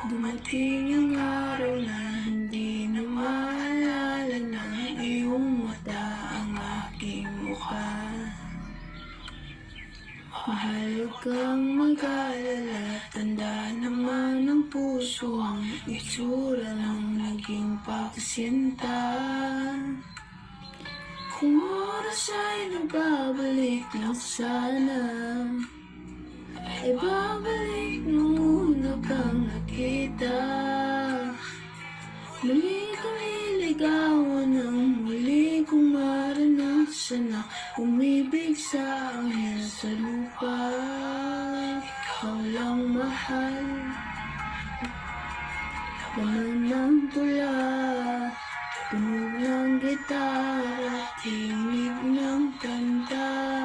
Dumating ang araw na hindi na maalala ng iyong mata ang aking mukha. Mahal, huwag kang mag-alala, tanda naman ng puso ang itsura ng naging pagkasinta. Kung oras ay nagbabalik lang sana, ay babalik nung una kang nakita. Muli kang niligawan ng muli kong maranasan na umibig sa angel sa lupa. Ikaw lang mahal, laman ng tula, tunog ng gitara, timig ng kanta.